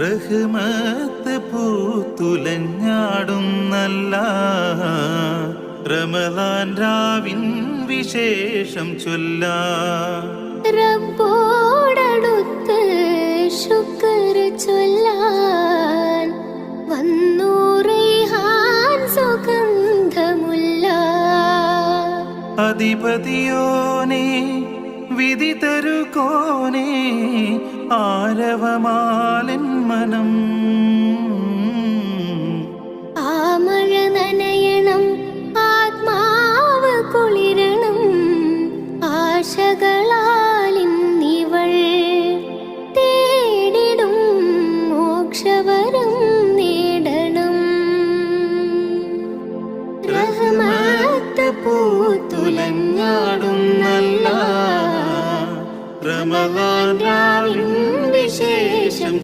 റഹ്മത്ത് പൂത്തുലഞ്ഞാടുന്നല്ല റമളാൻ രാവിൻ വിശേഷം ചൊല്ലാം. റബ്ബോടടുത്ത് ശുക്ർ ചൊല്ലാൻ വന്നു റൈഹാൻ സുഗന്ധമുല്ല. അധിപതിയോനെ വിധി തരുകോനെ ആരവമാലൻ മനം